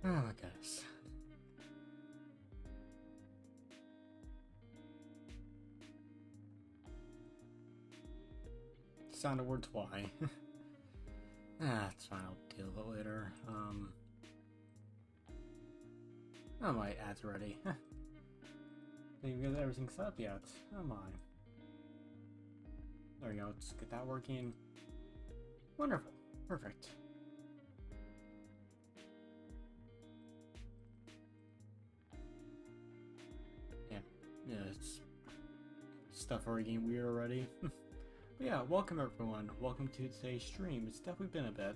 Oh my goodness. Sound of words why. It's fine, I'll deal with it later. Oh, my ad's ready. Didn't even get everything set up yet. Oh my. There we go, let's get that working. Wonderful. Perfect. Yeah, it's stuff already getting weird already. But yeah, welcome everyone. Welcome to today's stream. It's definitely been a bit.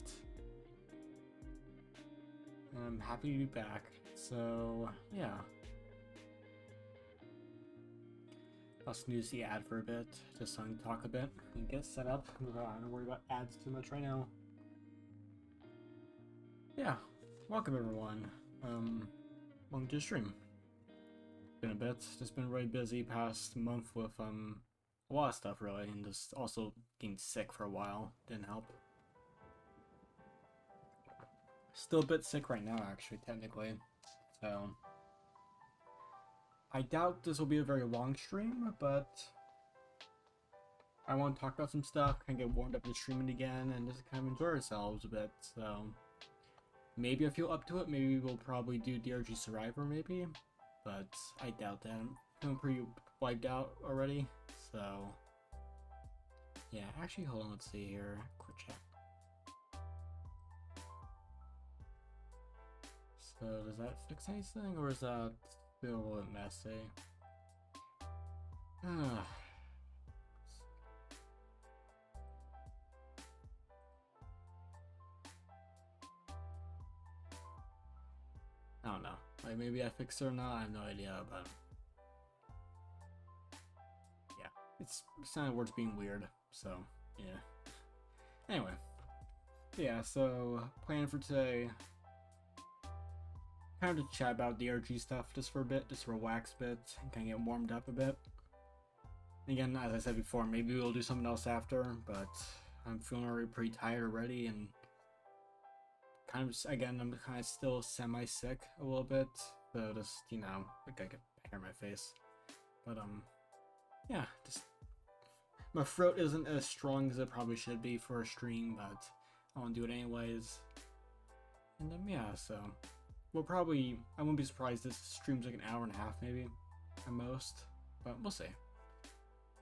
And I'm happy to be back. So, yeah. I'll snooze the ad for a bit, just so I can talk a bit and get set up. I don't worry about ads too much right now. Yeah, welcome everyone. Welcome to the stream. Been a bit, just been really busy past month with a lot of stuff really, and just also getting sick for a while didn't help. Still a bit sick right now actually, technically, so I doubt this will be a very long stream, but I want to talk about some stuff, kind of get warmed up to streaming again, and just kind of enjoy ourselves a bit, so maybe if you're up to it, maybe we'll probably do DRG Survivor maybe, but I doubt that. I'm feeling pretty wiped out already, so yeah, actually hold on, let's see here, quick check. So does that fix anything, or is that still a little messy? I don't know. Like, maybe I fixed it or not, I have no idea, but yeah, it's sounded words being weird, so yeah. Anyway, yeah, so plan for today, kind of to chat about DRG stuff just for a bit, just relax a bit, and kind of get warmed up a bit. Again, as I said before, maybe we'll do something else after, but I'm feeling already pretty tired already, and kind of, again, I'm kind of still semi-sick a little bit, so just, you know, like I get hair in my face. But, yeah, just, my throat isn't as strong as it probably should be for a stream, but I want to do it anyways. And, yeah, so, we'll probably, I wouldn't be surprised this stream's like an hour and a half, maybe, at most, but we'll see.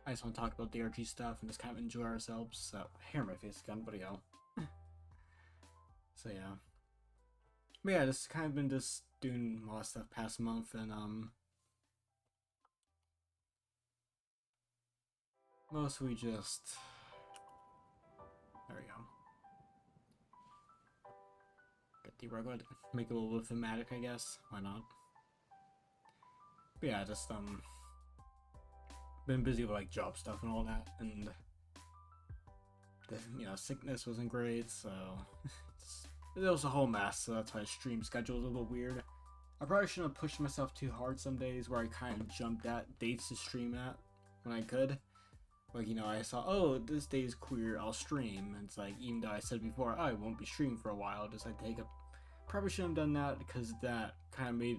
I just want to talk about DRG stuff and just kind of enjoy ourselves, so, hair in my face again, but yeah. So yeah. But yeah, just kind of been just doing a lot of stuff past month, and mostly just, there we go. Get the regular, make it a little thematic, I guess. Why not? But yeah, just been busy with like job stuff and all that, and the, you know, sickness wasn't great, so it was a whole mess. So that's why the stream schedule is a little weird. I probably shouldn't have pushed myself too hard some days where I kind of jumped at dates to stream at when I could. Like, you know, I saw, oh, this day is queer, I'll stream. And it's like, even though I said before, oh, I won't be streaming for a while, just I take a, probably shouldn't have done that, because that kind of made,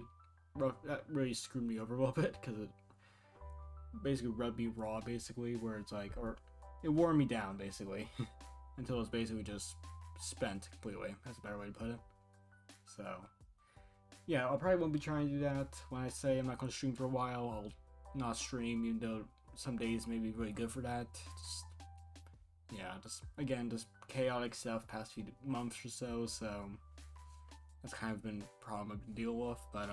that really screwed me over a little bit, because it basically rubbed me raw, basically, where it's like, or it wore me down, basically, until it was basically just spent completely. That's a better way to put it. So, yeah, I'll probably won't be trying to do that. When I say I'm not going to stream for a while, I'll not stream, even though some days may be really good for that. Just, yeah, just, again, just chaotic stuff past few months or so, so that's kind of been a problem I've been dealing with, but,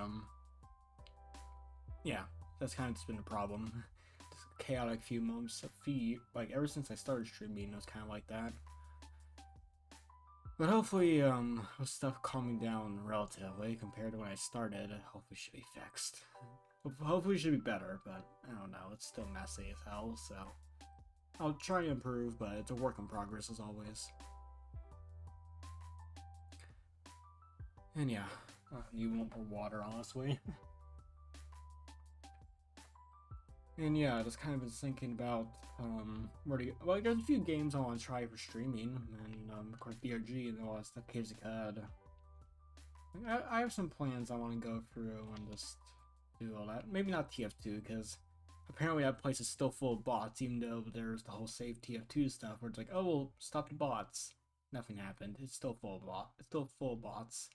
yeah, that's kind of just been a problem. Just chaotic few months, like, ever since I started streaming, it was kind of like that. But hopefully, with stuff calming down relatively compared to when I started, hopefully should be fixed. Hopefully it should be better, but I don't know, it's still messy as hell, so I'll try to improve, but it's a work in progress as always. And yeah, you want more water, honestly. And yeah, I just kind of been thinking about, well, there's a few games I want to try for streaming, and of course DRG and all that stuff, Caves of COD. I have some plans I want to go through and just do all that. Maybe not TF2, because apparently that place is still full of bots, even though there's the whole save TF2 stuff where it's like, oh, well, stop the bots. Nothing happened. It's still full of bots. It's still full of bots.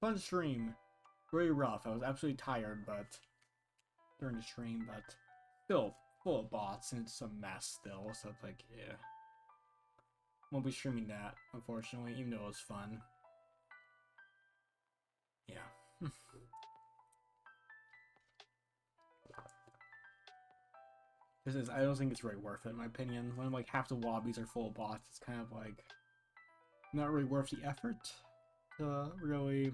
Fun stream. Very rough. I was absolutely tired, but during the stream, but still full of bots, and it's a mess still. So it's like, yeah, won't be streaming that, unfortunately, even though it was fun. Yeah. I don't think it's really worth it, in my opinion. When like half the lobbies are full of bots, it's kind of like not really worth the effort to really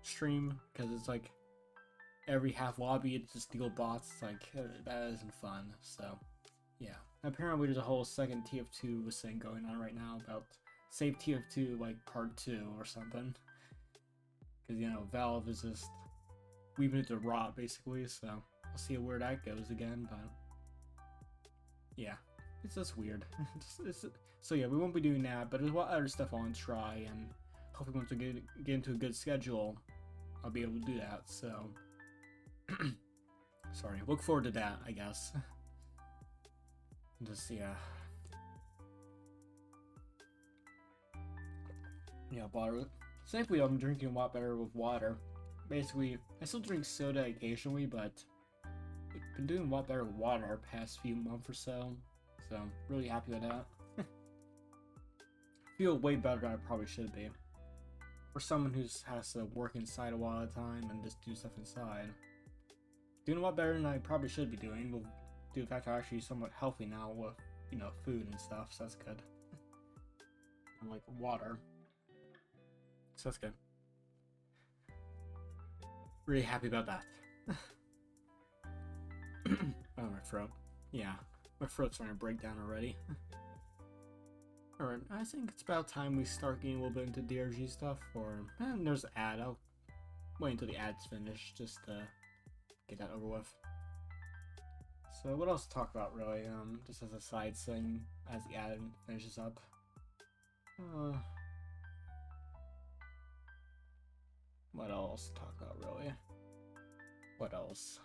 stream, because it's like every half lobby it's just deal bots. It's like that isn't fun. So yeah, apparently there's a whole second TF2 thing going on right now about save TF2 like part 2 or something, because you know Valve is just leaving it to rot basically. So we'll see where that goes again, but yeah, it's just weird. So yeah, we won't be doing that, but there's a lot of other stuff I want to try, and hopefully once we get into a good schedule, I'll be able to do that. So sorry, look forward to that, I guess. Just yeah, water. Thankfully, I'm drinking a lot better with water. Basically, I still drink soda occasionally, but I've been doing a lot better with water past few months or so. So I'm really happy with that. Feel way better than I probably should be. For someone who has to work inside a lot of the time and just do stuff inside. Doing a lot better than I probably should be doing. Well, due to the fact I'm actually somewhat healthy now with, you know, food and stuff, so that's good. And like water. So that's good. Really happy about that. Oh, my throat. Yeah, my throat's starting to break down already. Alright, I think it's about time we start getting a little bit into DRG stuff, or there's an ad. I'll wait until the ad's finished just to get that over with. So what else to talk about really, just as a side thing as the ad finishes up. What else to talk about really? What else?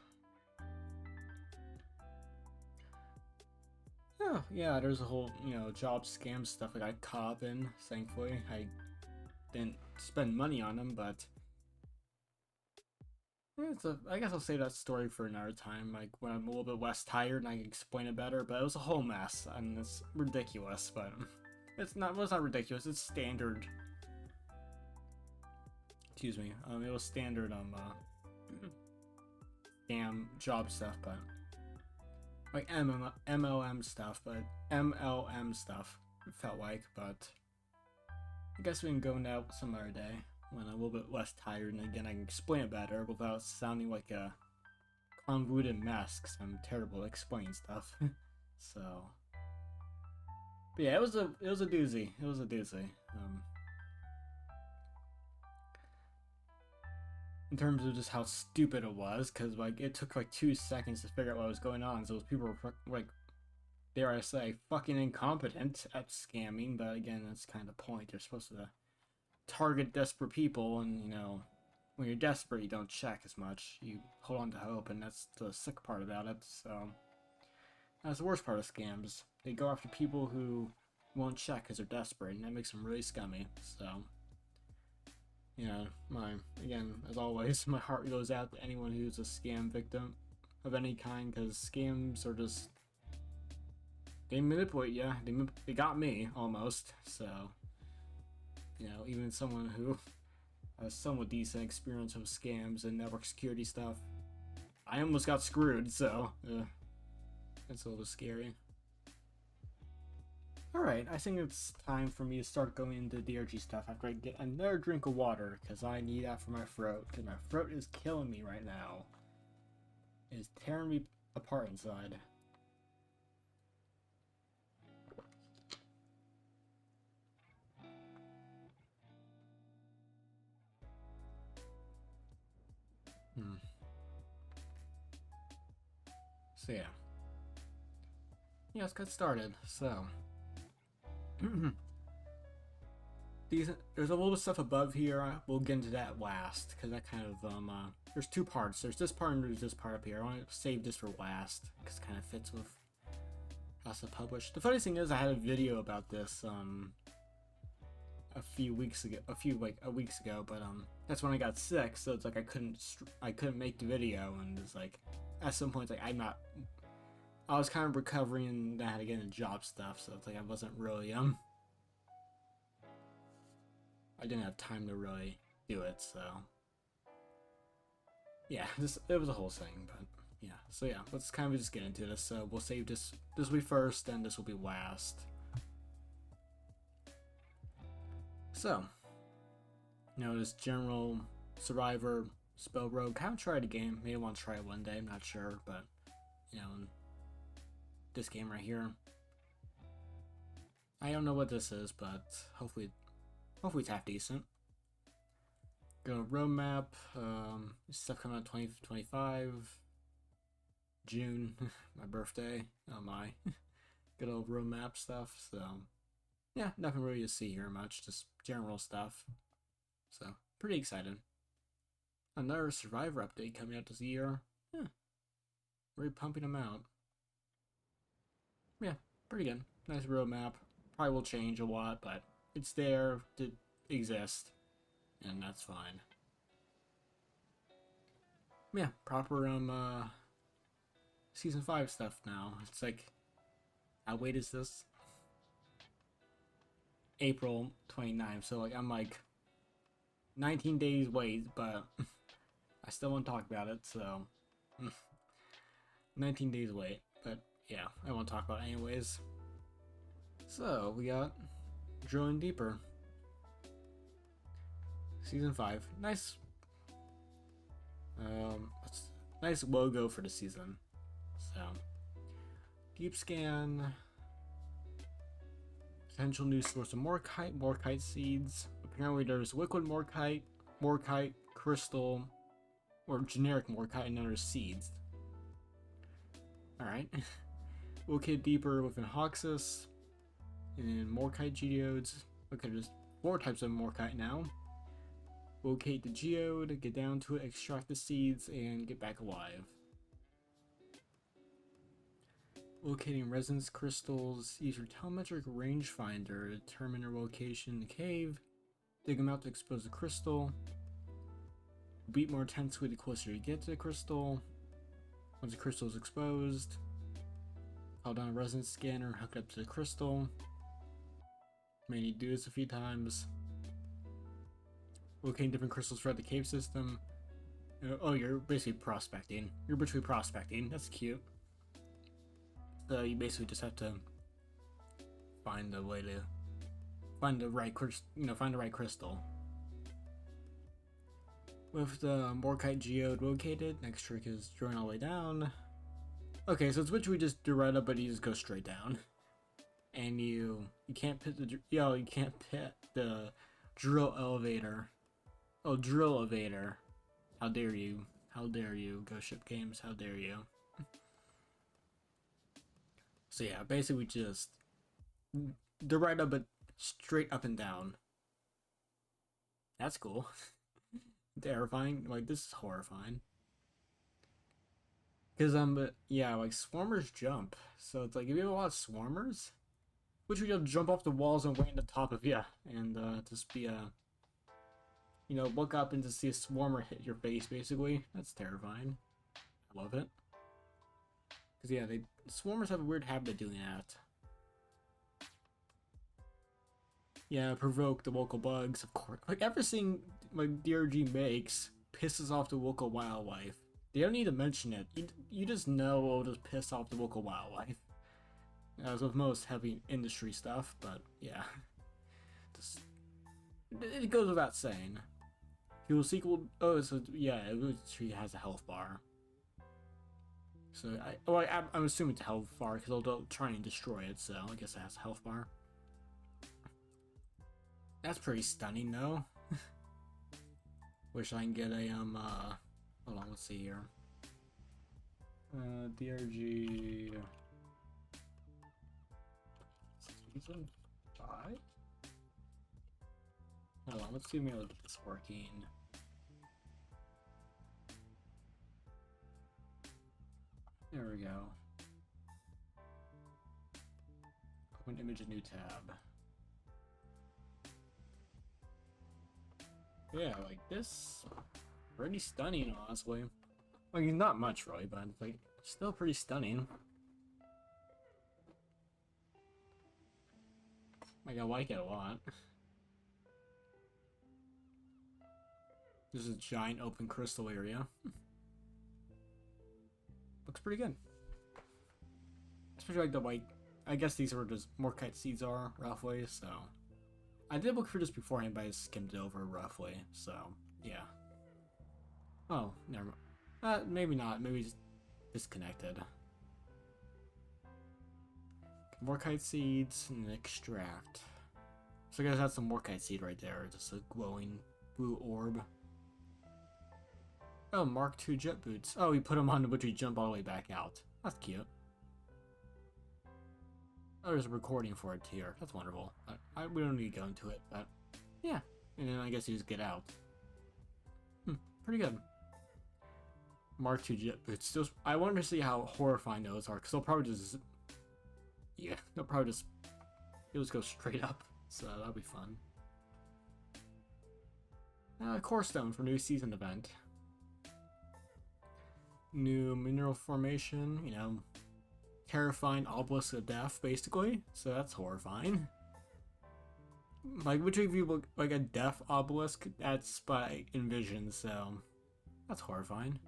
Oh, yeah, there's a whole, job scam stuff I got caught up in, thankfully. I didn't spend money on them, but I guess I'll save that story for another time, like when I'm a little bit less tired and I can explain it better, but it was a whole mess, and it's ridiculous, but it's not ridiculous, it's standard. Excuse me, it was standard, scam job stuff, but like MLM stuff, but MLM stuff, it felt like, but I guess we can go into that some other day when I'm a little bit less tired, and again I can explain it better without sounding like a convoluted mess, because I'm terrible at explaining stuff. So, but yeah, it was a doozy. It was a doozy. In terms of just how stupid it was, because like it took like 2 seconds to figure out what was going on. So those people were like, dare I say, fucking incompetent at scamming. But again, that's kind of the point. You're supposed to target desperate people, and when you're desperate, you don't check as much. You hold on to hope, and that's the sick part about it. So that's the worst part of scams. They go after people who won't check because they're desperate, and that makes them really scummy. So. Again, as always, my heart goes out to anyone who's a scam victim of any kind, because scams are just, they manipulate you. They got me, almost, so, even someone who has somewhat decent experience with scams and network security stuff, I almost got screwed, so, it's a little scary. Alright, I think it's time for me to start going into DRG stuff after I get another drink of water, because I need that for my throat, because my throat is killing me right now. It is tearing me apart inside. So yeah. Yeah, let's get started. So. decent. There's a little bit of stuff above here. We'll get into that last, because that kind of, there's two parts. There's this part and there's this part up here. I want to save this for last, because it kind of fits with how it's published. The funny thing is, I had a video about this, a few weeks ago, weeks ago, but that's when I got sick, so it's like I couldn't make the video, and it's like at some point it's like I was kind of recovering and I had to get into job stuff, so it's like I wasn't really I didn't have time to really do it, so yeah, it was a whole thing, but yeah, so yeah, let's kind of just get into this. So we'll save this will be first, then this will be last. So, this general survivor spell rogue. Haven't tried a game. Maybe I want to try it one day. I'm not sure, but this game right here. I don't know what this is, but hopefully it's half decent. Go roadmap. Stuff coming out 2025. June, my birthday. Oh my, good old roadmap stuff. So. Yeah, nothing really to see here much, just general stuff. So, pretty excited. Another Survivor update coming out this year. Yeah, really pumping them out. Yeah, pretty good. Nice roadmap. Probably will change a lot, but it's there to exist, and that's fine. Yeah, proper season 5 stuff now. It's like, how late is this? April 29th, so like I'm like 19 days wait, but I still want to talk about it, so 19 days wait, but yeah, I won't talk about it anyways. So we got Drilling Deeper Season 5. Nice nice logo for the season. So deep scan. Potential new source of Morkite seeds. Apparently there's liquid Morkite, crystal, or generic Morkite, and then there's seeds. Alright. Locate deeper within Hoxus. And Morkite geodes. Okay, there's 4 types of Morkite now. Locate the geode, get down to it, extract the seeds, and get back alive. Locating resonance crystals. Use your telemetric rangefinder to determine their location in the cave. Dig them out to expose the crystal. Beat more intensely the closer you get to the crystal. Once the crystal is exposed, call down a resonance scanner, hook it up to the crystal. May need to do this a few times. Locating different crystals throughout the cave system. Oh, you're basically prospecting. That's cute. So you basically just have to find the way to find the right crystal. With the Morkite geode located, next trick is drilling all the way down. Okay, so it's which we just do right up, but you just go straight down, and you can't pit the drill elevator. Oh, drill elevator! How dare you? How dare you? Ghost Ship Games, how dare you? So yeah, basically just the right up, but straight up and down. That's cool. Terrifying. Like, this is horrifying. Because yeah, like swarmers jump. So it's like if you have a lot of swarmers, which you'll jump off the walls and land on top of you, and just be look up and just see a swarmer hit your face. Basically, that's terrifying. I love it. Because yeah, swarmers have a weird habit of doing that. Yeah, provoke the local bugs, of course. Like, everything like DRG makes pisses off the local wildlife. They don't need to mention it. You just know it'll just piss off the local wildlife. As with most heavy industry stuff, but yeah. It goes without saying. Fuel sequel. Oh, so yeah, she has a health bar. So I'm assuming it's a health bar because they'll try and destroy it. So I guess it has a health bar. That's pretty stunning, though. Wish I can get a Hold on, let's see here. DRG season 5. Hold on, let's see if maybe I'll get this working. There we go. Open image, a new tab. Yeah, like this, pretty stunning, honestly. Like, not much really, but like, still pretty stunning. Like, I like it a lot. This is a giant open crystal area. Looks pretty good. Especially like the white. I guess these are just more kite seeds are roughly. So I did look for this beforehand, but I skimmed it over roughly. So yeah. Oh, never mind. Maybe not. Maybe just disconnected. More kite seeds and extract. So I guess that's some more kite seed right there. Just a glowing blue orb. Oh, Mark II jet boots. Oh, we put them on which we jump all the way back out. That's cute. Oh, there's a recording for it here. That's wonderful. We don't need to go into it, but yeah. And then I guess you just get out. Pretty good. Mark II jet boots. I wonder to see how horrifying those are, because they'll probably just... Yeah, they'll probably just... It'll just go straight up. So that'll be fun. Core stone for new season event. New mineral formation, you know, terrifying obelisk of death, basically. So that's horrifying. Like, which of you look like a death obelisk? That's by Envision, so that's horrifying.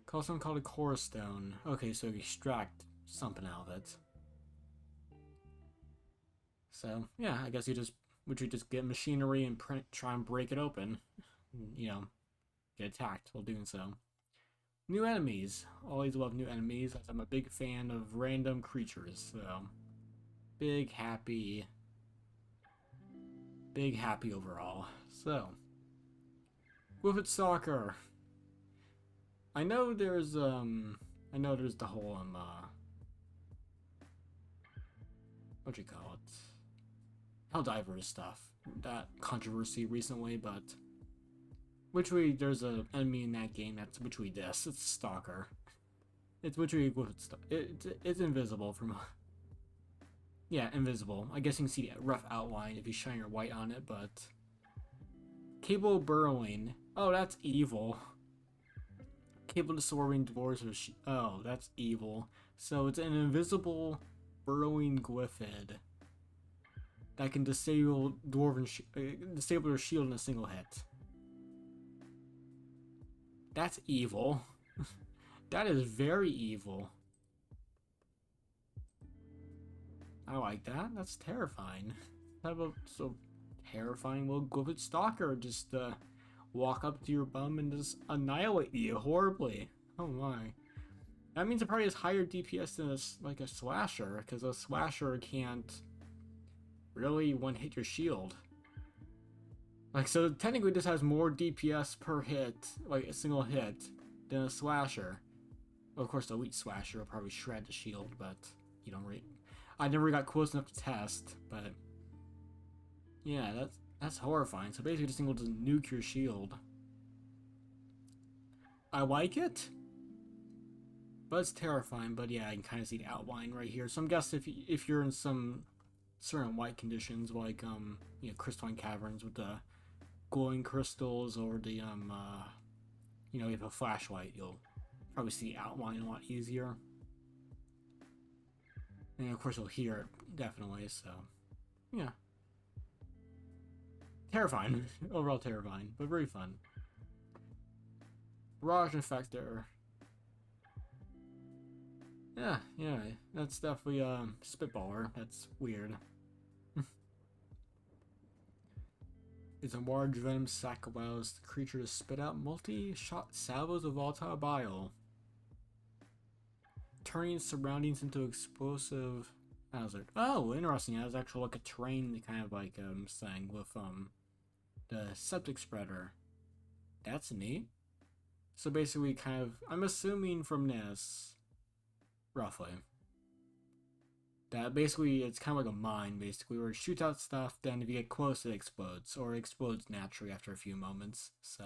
Call something called a core stone. Okay, so extract something out of it. So yeah, I guess you just get machinery and try and break it open. You know, get attacked while doing so. New enemies. Always love new enemies, as I'm a big fan of random creatures, so big happy overall. So Wolfit Stalker. I know there's the whole what you call it? Helldivers stuff. That controversy recently, but there's an enemy in that game that's literally this. It's Stalker. It's literally it's invisible from... Yeah, invisible. I guess you can see the rough outline if you shine your white on it, but... Cable burrowing. Oh, that's evil. Cable absorbing dwarves or oh, that's evil. So it's an invisible burrowing glyphid that can disable disable their shield in a single hit. That's evil. That is very evil. I like that. That's terrifying. How about so terrifying little Glyphid Stalker just walk up to your bum and just annihilate you horribly. Oh my. That means it probably has higher DPS than a slasher, because a slasher can't really one-hit your shield. Like, so technically this has more DPS per hit, like a single hit, than a slasher. Well, of course the elite slasher will probably shred the shield, but you don't really... I never got close enough to test, but... Yeah, that's horrifying. So basically this thing will just nuke your shield. I like it, but it's terrifying. But yeah, I can kind of see the outline right here. So I'm guessing if you're in some certain white conditions, like you know, crystalline caverns with the glowing crystals, or the you know, if you have a flashlight, you'll probably see the outline a lot easier. And of course you'll hear it, definitely. So yeah, terrifying. Overall terrifying, but very fun. Barrage Infector. Yeah, that's definitely Spitballer. That's weird. It's a large venom sac, allows the creature to spit out multi-shot salvos of volatile bile, turning surroundings into explosive hazard. Oh, interesting. It has actually like a terrain kind of like thing with the septic spreader. That's neat. So basically, kind of, I'm assuming from this, roughly, that basically it's kind of like a mine, basically, where it shoots out stuff, then if you get close it explodes, or it explodes naturally after a few moments. So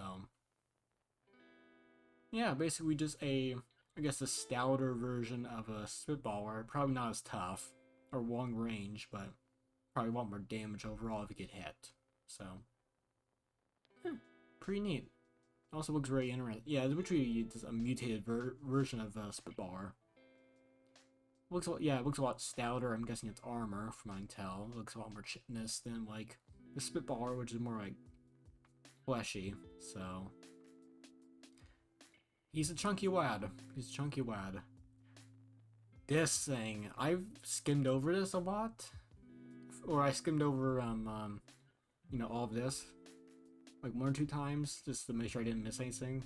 yeah, basically just I guess a stouter version of a spitballer. Probably not as tough or long range, but probably a lot more damage overall if you get hit. So pretty neat. Also looks very interesting. Yeah, it's literally just a mutated version of Spitballer. Looks a lot, yeah, it looks a lot stouter. I'm guessing it's armor, from what I can tell. It looks a lot more chipness than like the Spitballer, which is more like fleshy. So he's a chunky lad. He's a chunky lad. This thing, I've skimmed over this a lot, or I skimmed over you know, all of this like 1 or 2 times just to make sure I didn't miss anything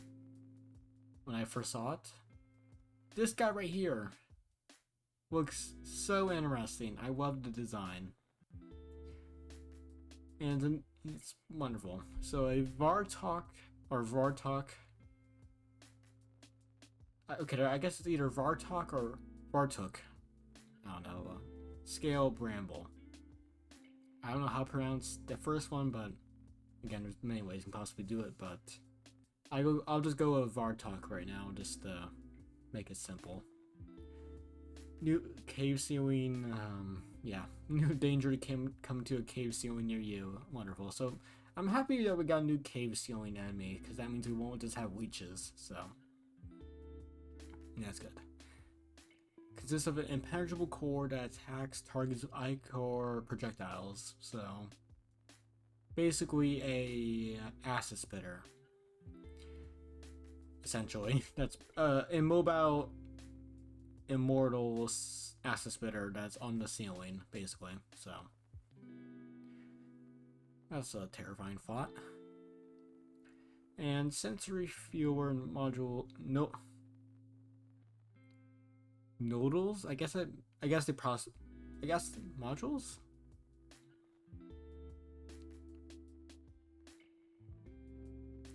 when I first saw it. This guy right here looks so interesting. I love the design. And it's wonderful. So a Vartok, or Vartok. Okay, I guess it's either Vartok or Vartuk. I don't know. Scale Bramble. I don't know how to pronounce the first one, but again, there's many ways you can possibly do it, but I'll just go with Vartok right now, just to make it simple. New cave ceiling, yeah. New danger to come to a cave ceiling near you. Wonderful. So, I'm happy that we got a new cave ceiling enemy, because that means we won't just have leeches, so. Yeah, that's good. Consists of an impenetrable core that attacks targets with ichor projectiles, so. Basically a acid spitter. Essentially. That's immobile immortal acid spitter that's on the ceiling, basically. So that's a terrifying thought. And sensory fewer module nodals? I guess modules?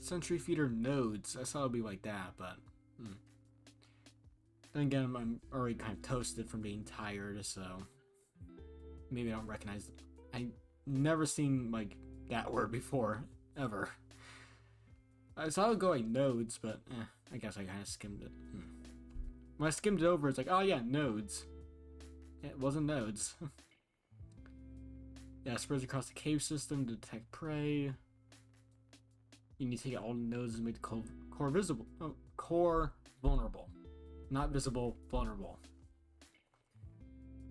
Sensory feeder nodes. I thought it would be like that, but then again, I'm already kind of toasted from being tired, so maybe I don't recognize it. I never seen like that word before, ever. I saw it go like nodes, but I guess I kind of skimmed it. When I skimmed it over, it's like, oh yeah, nodes. Yeah, it wasn't nodes. Yeah, spreads across the cave system to detect prey. You need to get all the nodes and make the core visible. Oh, core vulnerable. Not visible, vulnerable.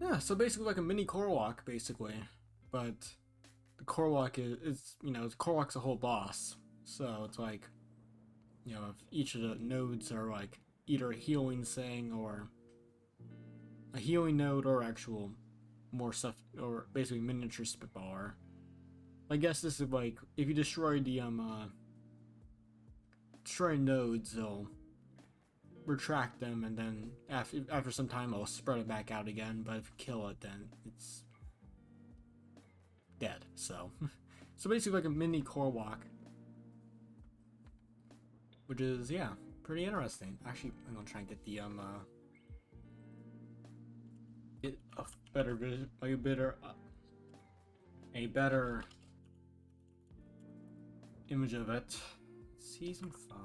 Yeah, so basically like a mini core walk, basically. But the core walk is you know, the core walk's a whole boss. So it's like, you know, if each of the nodes are like either a healing thing or a healing node or actual more stuff, or basically miniature spitballer. I guess this is like, if you destroy the destroy nodes, they'll retract them, and then after some time they'll spread it back out again, but if you kill it, then it's dead. So so basically like a mini core walk, which is, yeah, pretty interesting. Actually, I'm gonna try and get the get a better vision, like a better image of it. Season 5.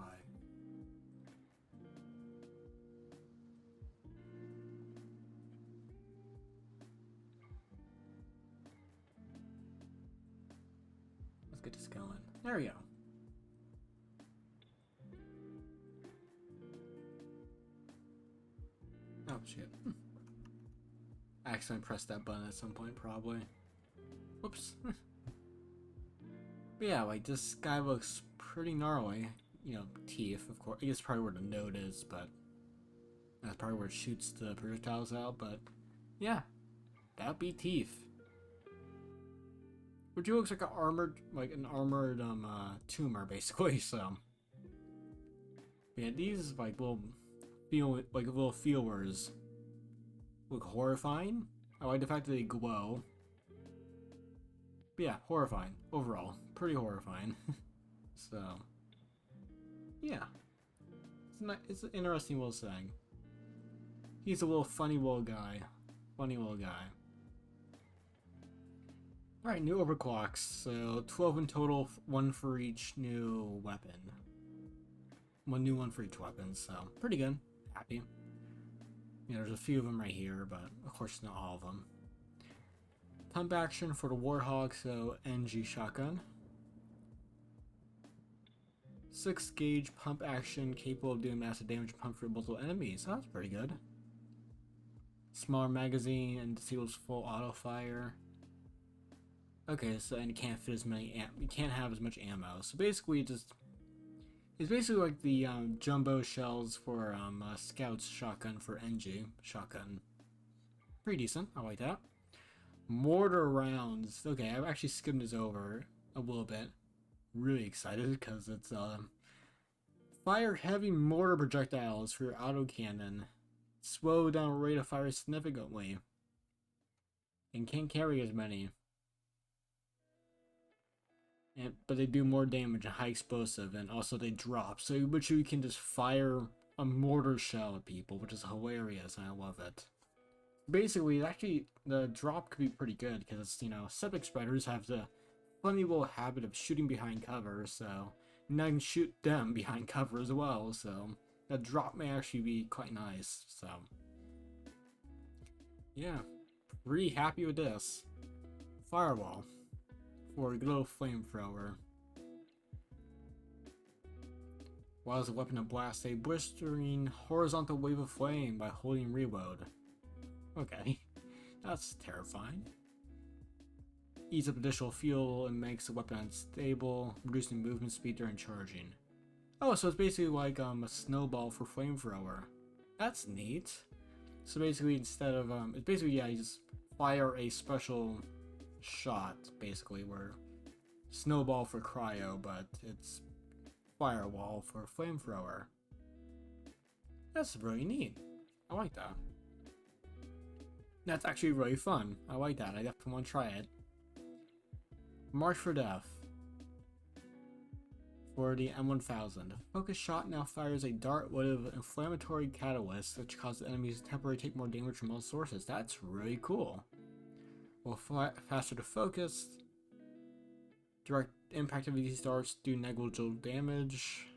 Let's get this going. There we go. Oh shit. I accidentally pressed that button at some point, probably. Whoops. But yeah, like, this guy looks pretty gnarly. You know, teeth, of course. I guess probably where the node is, but that's probably where it shoots the projectiles out, but yeah, that'd be teeth. Which looks like an armored tumor, basically, so. Yeah, these like little feelers look horrifying. I like the fact that they glow. But yeah, horrifying overall. Pretty horrifying. So yeah, it's an interesting little thing. He's a little funny little guy. Funny little guy. Alright, new overclocks. So 12 in total, one for each new weapon. One new one for each weapon, so pretty good. Happy. Yeah, there's a few of them right here, but of course not all of them. Pump action for the Warthog, so NG shotgun. 6 gauge pump action capable of doing massive damage pump for multiple enemies. So that's pretty good. Smaller magazine and disables full auto fire. Okay, so and you can't fit as many you can't have as much ammo. So basically, it's basically like the jumbo shells for Scout's shotgun for NG shotgun. Pretty decent. I like that. Mortar rounds. Okay, I've actually skimmed this over a little bit. Really excited because it's fire heavy mortar projectiles for your autocannon. Slow down rate of fire significantly. And can't carry as many. But they do more damage and high explosive, and also they drop. So you can just fire a mortar shell at people, which is hilarious, and I love it. Basically, actually, the drop could be pretty good, because, you know, septic spreaders have the funny little habit of shooting behind cover, so now I can shoot them behind cover as well, so that drop may actually be quite nice, so yeah, pretty happy with this. Firewall for a good little flamethrower. Allows the weapon to blast a blistering horizontal wave of flame by holding reload. Okay, that's terrifying. Eats up additional fuel and makes the weapon unstable, reducing movement speed during charging. Oh, so it's basically like a snowball for flamethrower. That's neat. So basically, instead of it's basically, yeah, you just fire a special shot, basically, where snowball for cryo, but it's firewall for flamethrower. That's really neat. I like that. That's actually really fun. I like that. I definitely want to try it. March for Death. For the M1000. Focus shot now fires a dart with inflammatory catalyst, which causes enemies to temporarily take more damage from all sources. That's really cool. Well, faster to focus. Direct impact of these darts do negligible damage.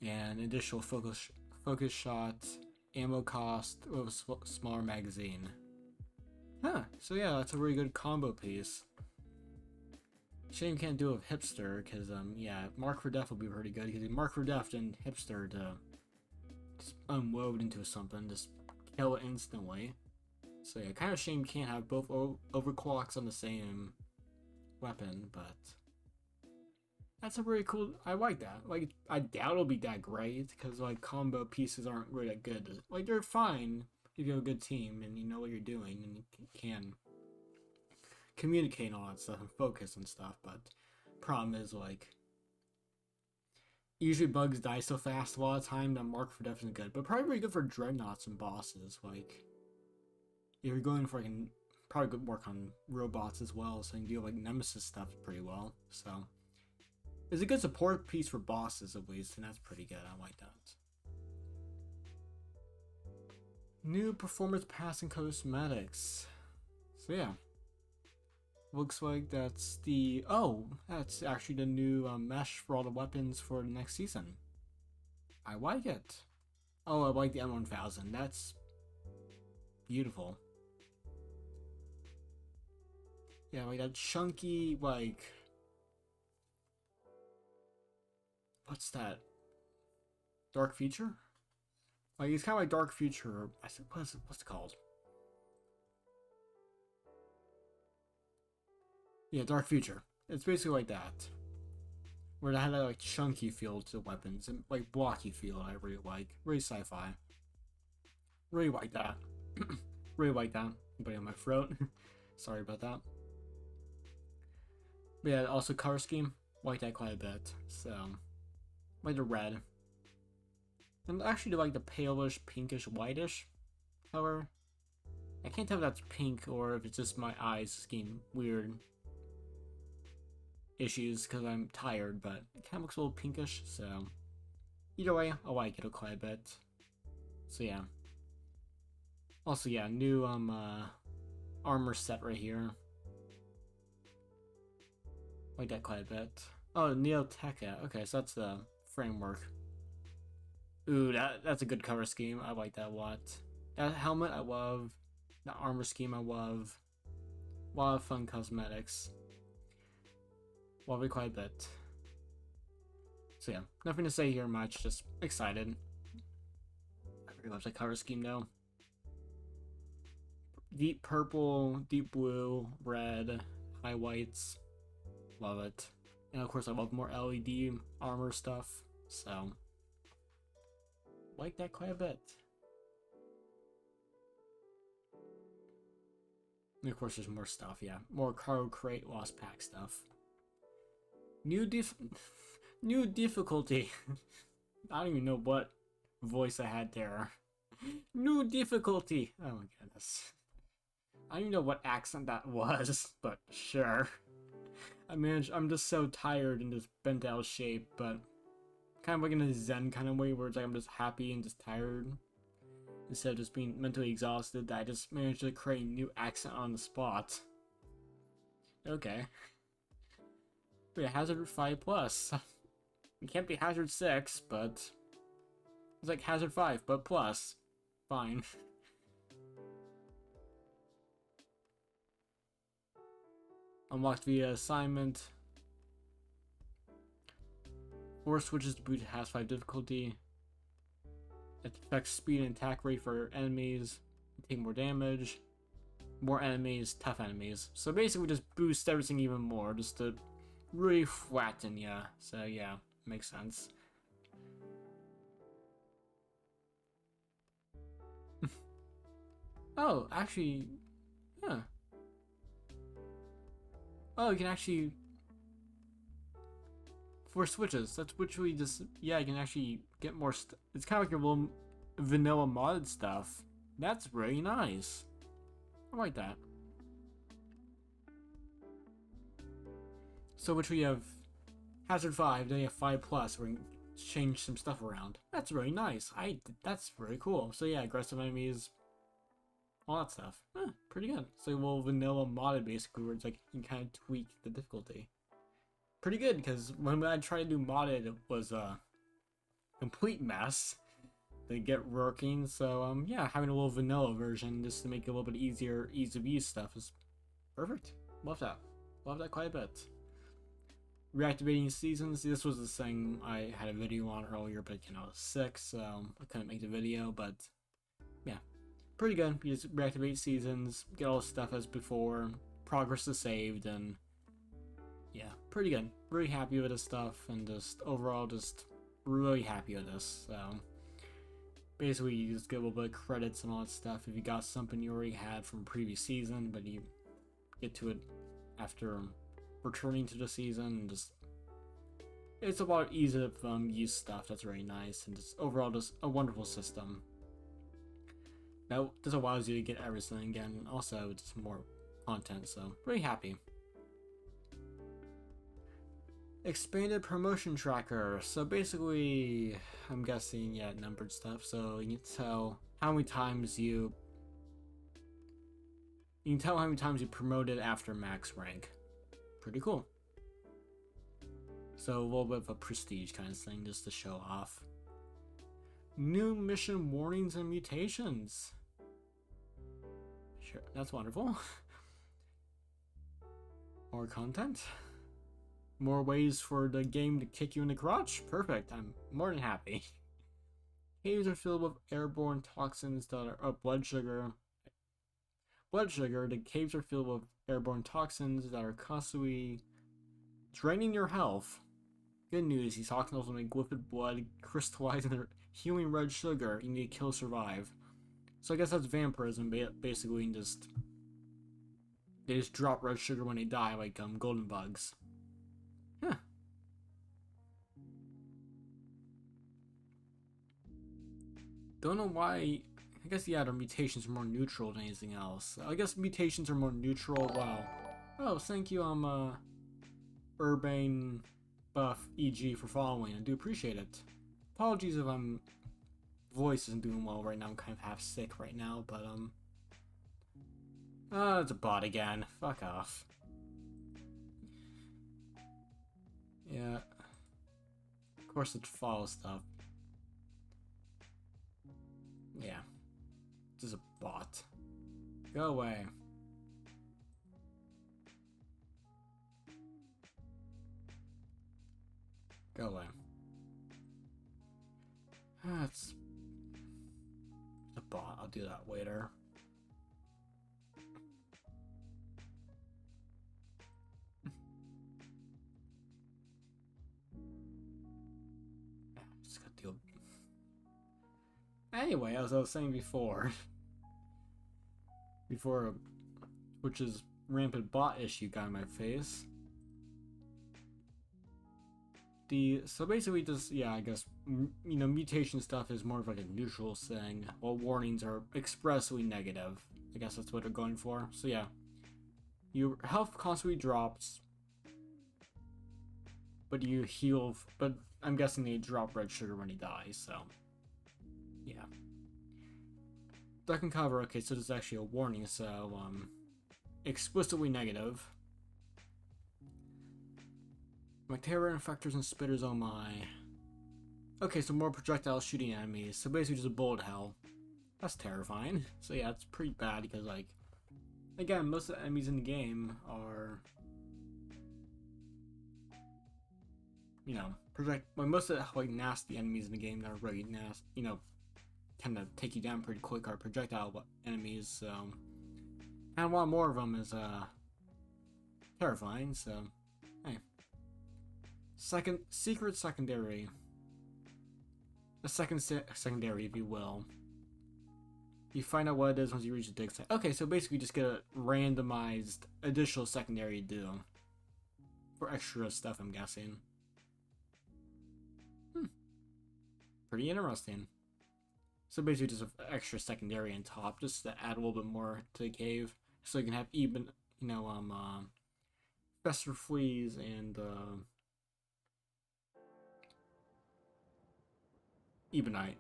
And additional focus shot. Ammo cost with a smaller magazine. Huh, so yeah, that's a really good combo piece. Shame can't do it with Hipster, because, yeah, Mark for Death will be pretty good, because Mark for Death and Hipster to just unload into something, just kill it instantly. So yeah, kind of shame you can't have both overclocks on the same weapon, but that's a really cool, I like that. Like, I doubt it'll be that great, because, like, combo pieces aren't really that good. Like, they're fine if you have a good team, and you know what you're doing, and you can communicate and all that stuff, and focus and stuff, but problem is, like, usually bugs die so fast a lot of time that Mark for Death isn't good, but probably really good for dreadnoughts and bosses. Like, if you're going for, like, probably good work on robots as well, so you can deal with, like, Nemesis stuff pretty well, so it's a good support piece for bosses, at least, and that's pretty good. I like that. New performance passing cosmetics. So yeah, looks like that's the that's actually the new mesh for all the weapons for the next season. I like it. Oh, I like the M1000. That's beautiful. Yeah, like that chunky, like, what's that? Dark Future? Like, it's kind of like Dark Future. I said, what's it called? Yeah, Dark Future. It's basically like that. Where it had that, like, chunky feel to the weapons, and, like, blocky feel I really like. Really sci-fi. Really like that. Really like that. Anybody on my throat? Sorry about that. But yeah, also color scheme. Like that quite a bit. So, like the red. And actually like the palish, pinkish, whitish color. I can't tell if that's pink or if it's just my eyes getting weird issues because I'm tired, but it kind of looks a little pinkish, so either way, I like it quite a bit. So yeah. Also, yeah, new armor set right here. Like that quite a bit. Oh, Neoteca. Okay, so that's the framework. Ooh, that's a good cover scheme. I like that a lot. That helmet, I love. The armor scheme, I love. A lot of fun cosmetics. Love it quite a bit. So yeah, nothing to say here much. Just excited. I really love that cover scheme though. Deep purple, deep blue, red, high whites. Love it. And of course, I love more LED armor stuff. So like that quite a bit. And of course, there's more stuff, yeah. More cargo crate, lost pack stuff. New difficulty. I don't even know what voice I had there. New difficulty. Oh my goodness. I don't even know what accent that was, but sure. I'm just so tired and just bent out of shape, but kind of like in a zen kind of way where it's like I'm just happy and just tired. Instead of just being mentally exhausted, I just managed to create a new accent on the spot. Okay. But yeah, Hazard 5 plus. It can't be Hazard 6, but it's like Hazard 5, but plus. Fine. Unlocked via assignment. 4 switches to boot Hazard 5 difficulty. It affects speed and attack rate for enemies. Take more damage. More enemies, tough enemies. So basically just boost everything even more, just to really flatten ya. So yeah, makes sense. Oh, actually, yeah. Oh, you can actually 4 switches. That's literally just, yeah, you can actually get more it's kind of like your little vanilla modded stuff. That's really nice. I like that. So which we have Hazard 5, then you have 5 plus where you can change some stuff around. That's really nice. That's really cool. So yeah, aggressive enemies, all that stuff. Pretty good. So a little vanilla modded basically where it's like you can kind of tweak the difficulty. Pretty good, because when I tried to do modded, it was a complete mess to get working. So yeah, having a little vanilla version just to make it a little bit easier, ease of use stuff is perfect. Love that. Love that quite a bit. Reactivating seasons. This was the thing I had a video on earlier, but I was sick, so I couldn't make the video. But yeah, pretty good. You just reactivate seasons, get all the stuff as before, progress is saved, and yeah, pretty good. Really happy with this stuff, and just overall, just really happy with this. So basically, you just get a little bit of credits and all that stuff if you got something you already had from previous season, but you get to it after returning to the season. And just it's a lot of easy to use stuff that's really nice, and just overall just a wonderful system that just allows you to get everything again, and also just more content. So really happy. Expanded promotion tracker. So basically, I'm guessing, yeah, numbered stuff. So you can tell how many times you promoted after max rank. Pretty cool. So a little bit of a prestige kind of thing just to show off. New mission warnings and mutations. Sure, that's wonderful. More content. More ways for the game to kick you in the crotch? Perfect, I'm more than happy. Caves are filled with airborne toxins that are blood sugar. The caves are filled with airborne toxins that are constantly draining your health. Good news, these toxins also make liquid blood crystallize in their healing red sugar you need to kill to survive. So I guess that's vampirism, basically, and they just drop red sugar when they die, like golden bugs. Huh. Don't know why. I guess, yeah, their mutations are more neutral than anything else. I guess mutations are more neutral. Wow. Oh, thank you, Urbane Buff EG for following. I do appreciate it. Apologies if I'm voice isn't doing well right now. I'm kind of half sick right now, but it's a bot again. Fuck off. Yeah. Of course it follows stuff. Yeah. This is a bot. Go away. Go away. It's a bot. I'll do that later. Just gotta deal. Anyway, as I was saying before, which is rampant bot issue got in my face. So basically just, yeah, I guess, mutation stuff is more of like a neutral thing, while warnings are expressly negative. I guess that's what they're going for. So yeah, your health constantly drops, but you heal, but I'm guessing they drop red sugar when he dies, so yeah. Duck and cover, okay, so there's actually a warning, so, explicitly negative. Bacteria, infectors, and spitters, oh my. Okay, so more projectiles shooting enemies, so basically just a bullet hell. That's terrifying. So yeah, it's pretty bad because, like, again, most of the enemies in the game are, most of the, like, nasty enemies in the game that are really nasty, tend to take you down pretty quick are projectile enemies, so. And one more of them is, terrifying, so, hey. Secret secondary. A secondary, if you will. You find out what it is once you reach the dig site. Okay, so basically you just get a randomized additional secondary to do. For extra stuff, I'm guessing. Pretty interesting. So basically just an extra secondary on top, just to add a little bit more to the cave. So you can have even, fester fleas and, Ebonite,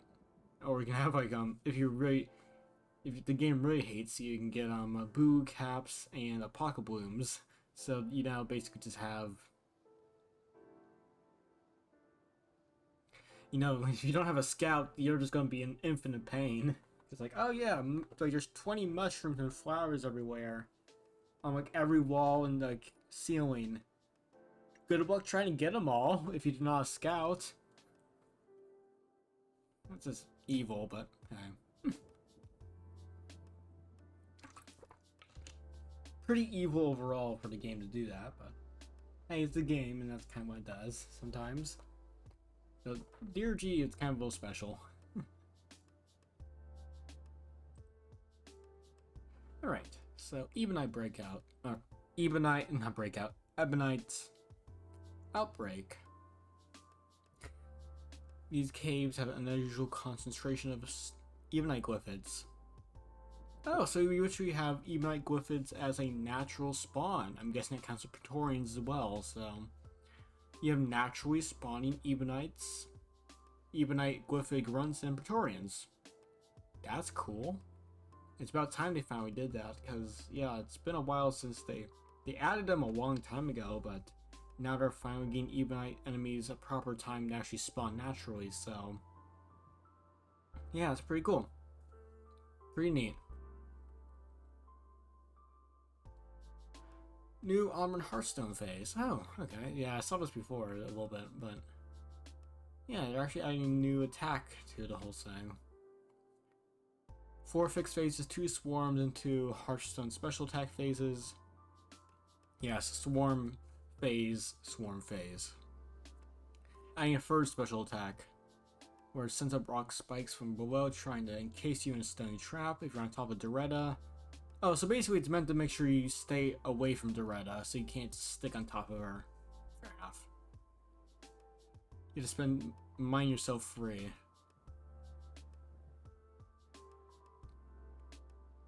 or you can have like if the game really hates you, you can get boo caps and pocket blooms. So you now basically just have, if you don't have a scout, you're just gonna be in infinite pain. It's like, oh yeah, like there's 20 mushrooms and flowers everywhere, on like every wall and like ceiling. Good luck trying to get them all if you do not scout. That's just evil, but pretty evil overall for the game to do that, but hey, it's a game and that's kind of what it does sometimes. So DRG, it's kind of a little special. Alright, so Ebonite breakout. Ebonite outbreak. These caves have an unusual concentration of Ebonite glyphids. Oh, so we literally have Ebonite glyphids as a natural spawn. I'm guessing it counts with Praetorians as well, so you have naturally spawning Ebonites, Ebonite glyphid grunts, and Praetorians. That's cool. It's about time they finally did that, because, yeah, it's been a while since they added them a long time ago, but now they're finally giving Ebonite enemies a proper time to actually spawn naturally, so yeah, it's pretty cool. Pretty neat. New Armored Hearthstone phase. Oh, okay. Yeah, I saw this before a little bit, but yeah, they're actually adding a new attack to the whole thing. 4 fixed phases, 2 swarms, and 2 Hearthstone special attack phases. Yes, swarm phase. Adding a first special attack, where it sends up rock spikes from below, trying to encase you in a stone trap if you're on top of Doretta. Oh, so basically it's meant to make sure you stay away from Doretta, so you can't stick on top of her. Fair enough. You just mine yourself free.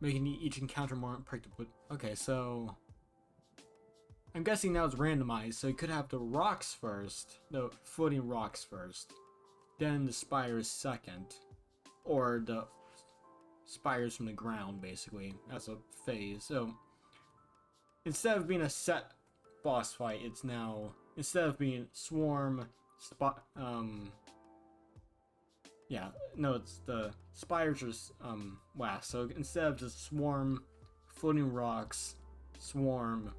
Making each encounter more unpredictable. Okay, so I'm guessing now it's randomized, so you could have the rocks first. No, floating rocks first. Then the spires second. or the spires from the ground, basically, as a phase. So instead of being a set boss fight, it's now, instead of being swarm, yeah, no, it's the spires are last. So instead of just swarm, floating rocks, swarm,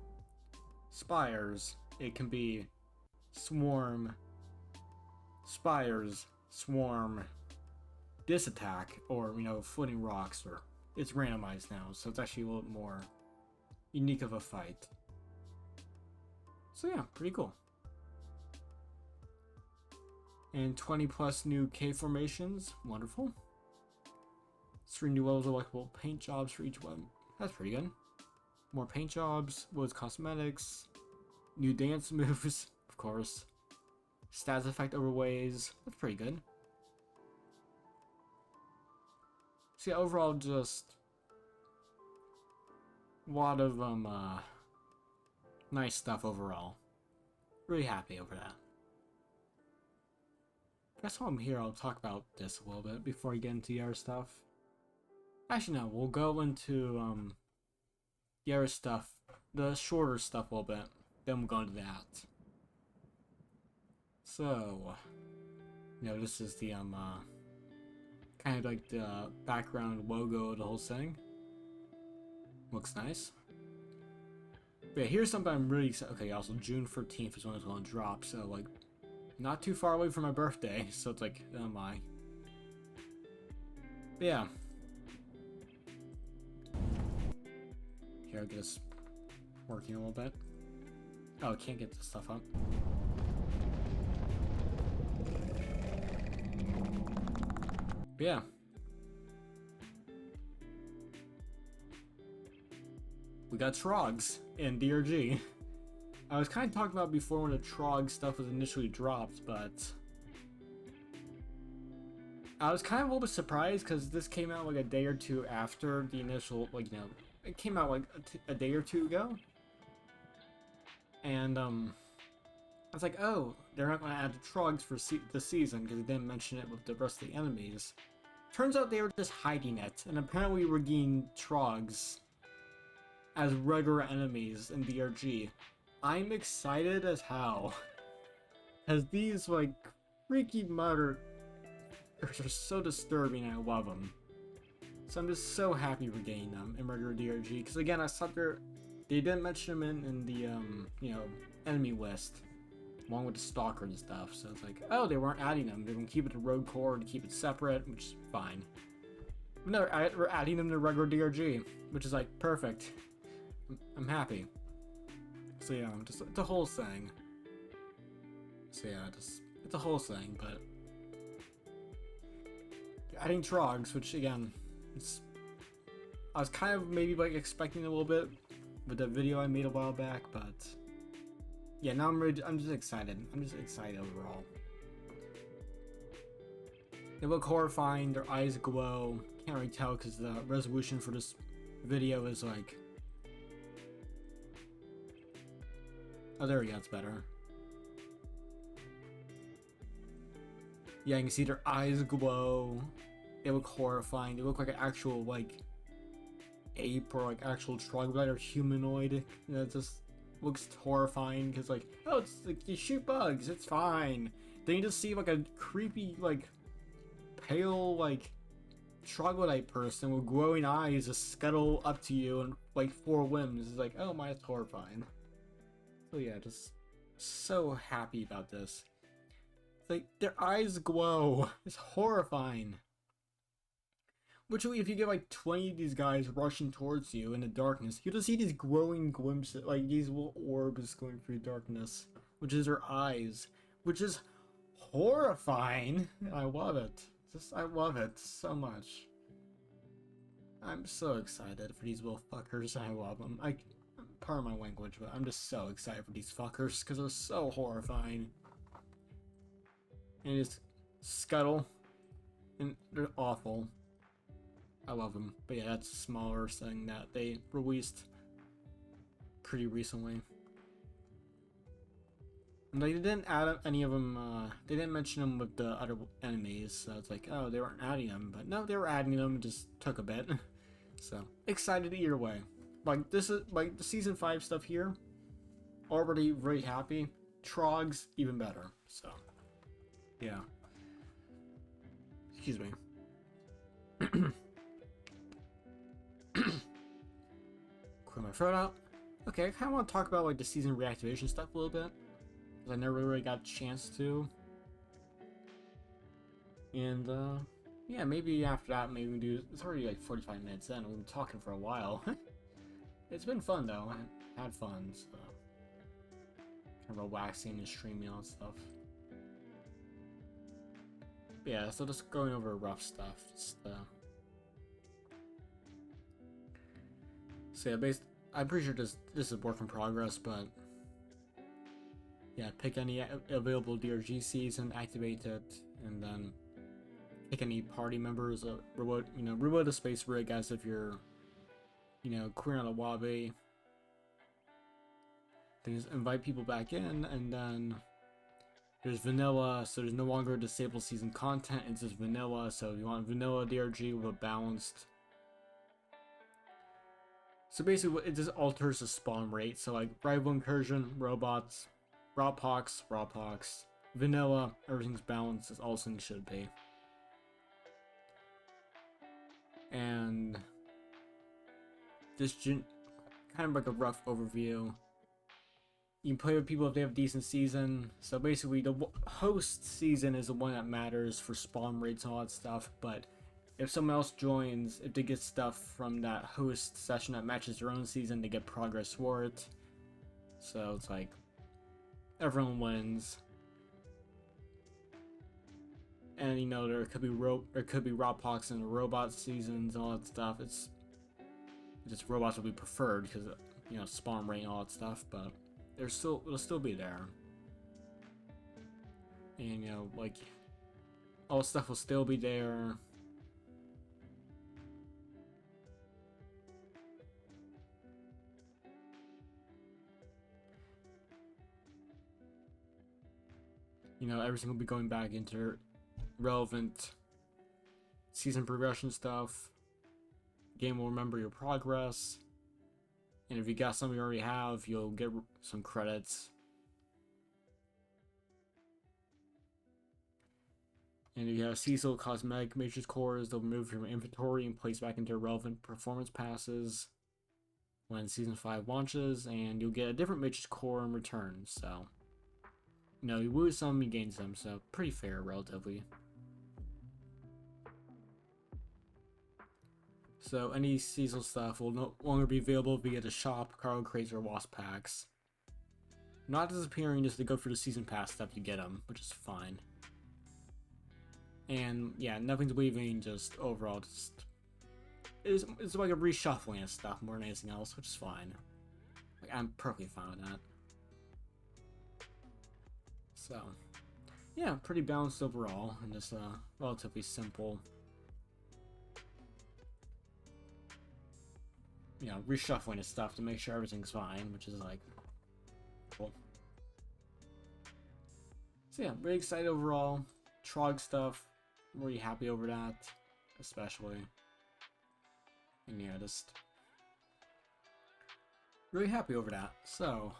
spires, it can be swarm, spires, swarm, this attack, or, you know, floating rocks, or it's randomized now, so it's actually a little more unique of a fight. So yeah, pretty cool. And 20 plus new cave formations, wonderful. 3 new levels of electrical paint jobs for each one, that's pretty good. More paint jobs, woods cosmetics, new dance moves, of course. Stats effect overlays, that's pretty good. So yeah, overall just a lot of nice stuff overall. Really happy over that. Guess while I'm here, I'll talk about this a little bit before I get into the other stuff. Actually, no, we'll go into the other stuff, the shorter stuff a little bit. Then we'll go into that. So, you know, this is the kind of like the background logo of the whole thing. Looks nice. But yeah, here's something I'm really excited. Okay, also June 13th is when it's going to drop, so like not too far away from my birthday, so it's like, oh my. But yeah. Here, I'll get this working a little bit. Oh, I can't get this stuff up. But yeah. We got Trogs in DRG. I was kind of talking about before when the Trog stuff was initially dropped, but I was kind of a little bit surprised because this came out like a day or two after the initial, like, you know, it came out like a day or two ago. And I was like, oh, they're not going to add the Trogs for the season because they didn't mention it with the rest of the enemies. Turns out they were just hiding it, and apparently we're getting Trogs as regular enemies in DRG. I'm excited as hell, as these like freaky murder are so disturbing. I love them, so I'm just so happy we're getting them in regular DRG. Because again, I thought they didn't mention them in the you know, enemy list along with the stalker and stuff. So it's like, oh, they weren't adding them. They're gonna keep it to rogue core to keep it separate, which is fine. But no, we're adding them to regular DRG, which is like perfect. I'm happy. So yeah, just the whole thing. So yeah, just it's a whole thing, but adding Trogs, which again, I was kind of maybe like expecting a little bit with the video I made a while back, but yeah, now I'm just excited. I'm just excited overall. They look horrifying. Their eyes glow. Can't really tell because the resolution for this video is like. Oh, there we go, it's better. Yeah, you can see their eyes glow. They look horrifying. They look like an actual, like, ape or, like, actual troglodyte or humanoid. You know, it just looks horrifying because, like, oh, it's like, you shoot bugs, it's fine. Then you just see, like, a creepy, like, pale, like, troglodyte person with glowing eyes just scuttle up to you and, like, 4 limbs. It's like, oh my, it's horrifying. So yeah, just so happy about this. It's like, their eyes glow. It's horrifying. Literally, if you get like 20 of these guys rushing towards you in the darkness, you'll just see these glowing glimpses, like these little orbs going through darkness, which is their eyes, which is horrifying. I love it. I love it so much. I'm so excited for these little fuckers. I love them. Pardon my language, but I'm just so excited for these fuckers because they're so horrifying. And just scuttle, and they're awful. I love them, but yeah, that's a smaller thing that they released pretty recently. Like, they didn't add any of them, they didn't mention them with the other enemies, so it's like, oh, they weren't adding them, but no, they were adding them, it just took a bit. So, excited either way. Like, this is, like, the Season 5 stuff here, already very happy. Trogs, even better, so, yeah. Excuse me. Clear my throat out. Okay, I kind of want to talk about, like, the season reactivation stuff a little bit, because I never really got a chance to. And, yeah, maybe after that, maybe we do. It's already like 45 minutes in. We've been talking for a while. It's been fun though. I had fun, so kind of relaxing and streaming and stuff. But yeah, so just going over rough stuff. Just, so yeah, I'm pretty sure this is work in progress, but yeah, pick any available DRG season, activate it, and then pick any party members, reload a space rig as if you're, clearing out a lobby. Then just invite people back in, and then there's vanilla, so there's no longer disabled season content, it's just vanilla, so if you want vanilla DRG with a balanced. So basically, it just alters the spawn rate, so like rival incursion, robots, rawpox, vanilla, everything's balanced as all things should be. And just kind of like a rough overview. You can play with people if they have a decent season. So basically, the host season is the one that matters for spawn rates and all that stuff. But if someone else joins, if they get stuff from that host session that matches their own season, they get progress for it. So it's like everyone wins. And there could be rawpox in the robot seasons and all that stuff. It's just robots will be preferred because spawn rate and all that stuff, but it'll still be there. And like all the stuff will still be there. Everything will be going back into relevant season progression stuff. Game will remember your progress, and if you got something you already have, you'll get some credits. And if you have Cecil cosmetic matrix cores, they'll move from your inventory and place back into relevant performance passes when season 5 launches, and you'll get a different matrix core in return. So you lose some, you gain some, so pretty fair relatively. So any seasonal stuff will no longer be available via the shop, cargo crates, or wasp packs. Not disappearing, just to go for the season pass stuff to get them, which is fine. And yeah, nothing's leaving, just overall, it's like a reshuffling of stuff more than anything else, which is fine. Like, I'm perfectly fine with that. So yeah, pretty balanced overall, and just relatively simple. Reshuffling his stuff to make sure everything's fine, which is like cool. So yeah, really excited overall. Trog stuff, I'm really happy over that, especially. And yeah, just really happy over that. So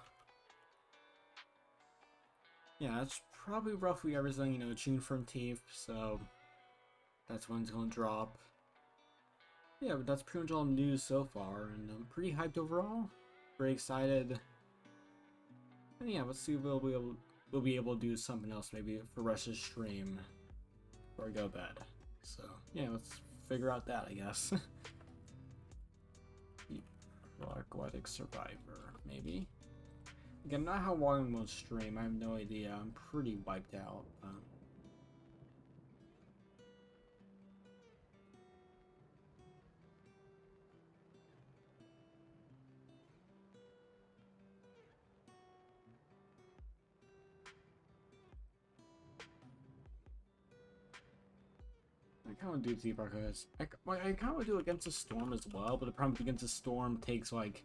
yeah, that's probably roughly everything. June 14th, so that's when it's gonna drop. Yeah, but that's pretty much all news so far, and I'm pretty hyped overall. Very excited. And yeah, let's see if we'll be able to do something else maybe for the rest of the stream before I go to bed. So yeah, let's figure out that, I guess. Aquatic Survivor, maybe. Again, not how long I'm gonna stream. I have no idea. I'm pretty wiped out. I kind of do Deep Archives. I kind of do Against the Storm as well, but the problem with Against the Storm takes like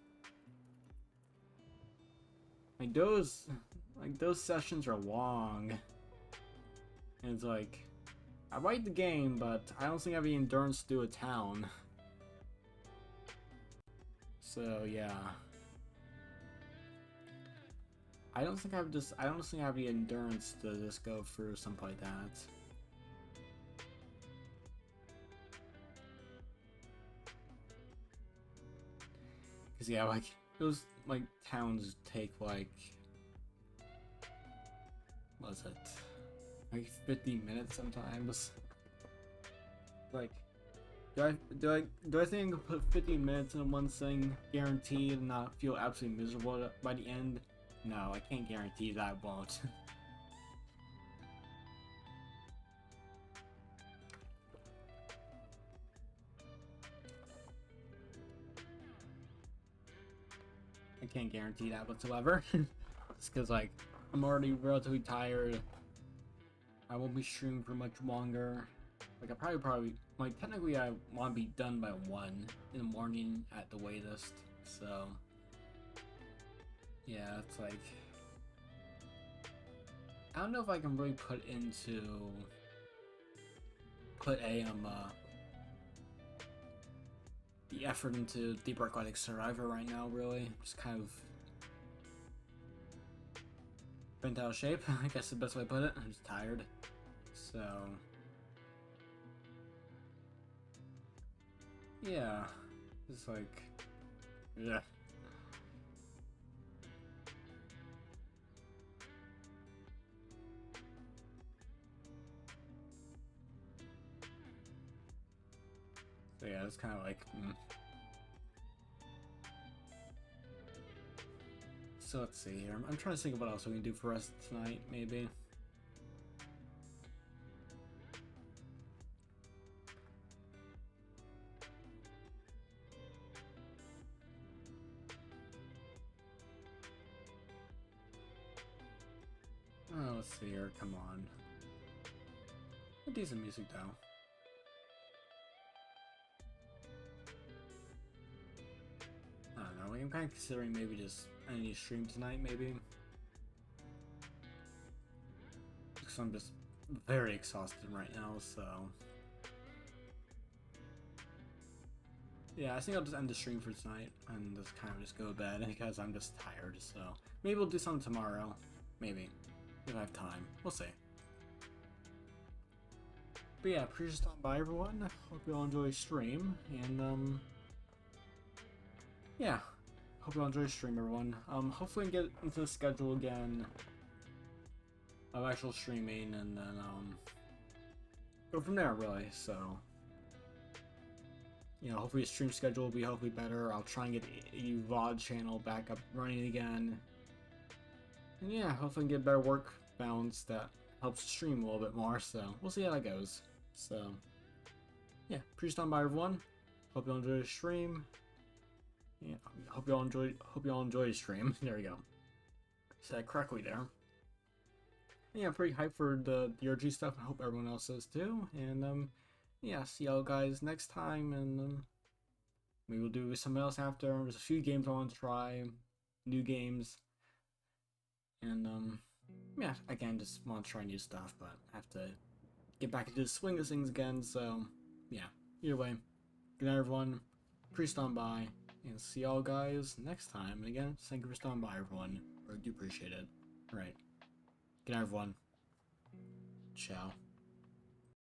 those. Like, those sessions are long. And it's like, I like the game, but I don't think I have the endurance to do a town. So, yeah. I don't think I have the endurance to just go through something like that. Cause yeah, like, those, like, towns take, like, what is it? Like 50 minutes sometimes. Like, do I think I can put 50 minutes in one thing guaranteed and not feel absolutely miserable by the end? No, I can't guarantee that I won't. I can't guarantee that whatsoever. Just because, like, I'm already relatively tired. I won't be streaming for much longer. Like, I probably, like, technically I want to be done by 1 in the morning at the latest. So, yeah, it's like, I don't know if I can really put the effort into Deep Aquatic Survivor right now, really. Just kind of bent out of shape, I guess the best way to put it. I'm just tired. So, yeah. Just like, yeah. So yeah, it's kind of like, So let's see here. I'm trying to think of what else we can do for us tonight, maybe. Oh, let's see here. Come on. Decent music, though. I don't know. I'm kind of considering maybe just ending the stream tonight, maybe. Because I'm just very exhausted right now, so. Yeah, I think I'll just end the stream for tonight and just kind of just go to bed because I'm just tired, so. Maybe we'll do something tomorrow. Maybe. If I have time. We'll see. But yeah, appreciate you stopping by, everyone. Hope you all enjoy the stream, and yeah, hope you all enjoy the stream, everyone. Hopefully we can get into the schedule again of actual streaming, and then go from there, really. So, you know, hopefully the stream schedule will be hopefully better. I'll try and get the VOD channel back up running again, and yeah, hopefully get better work balance that helps stream a little bit more. So we'll see how that goes. So, yeah, appreciate stopping by, everyone. Hope you all enjoy the stream. Yeah, hope you all enjoy the stream. There we go. Said that correctly there. Yeah, I'm pretty hyped for the DRG stuff. I hope everyone else is too. And yeah, see y'all guys next time. And maybe we'll do something else after. There's a few games I want to try, new games, and yeah, again, just want to try new stuff, but I have to get back into the swing of things again. So yeah, either way, good night, everyone. Please stand by, and see y'all guys next time. And again, thank you for stopping by, everyone. I do appreciate it. All right, good night, everyone. Ciao.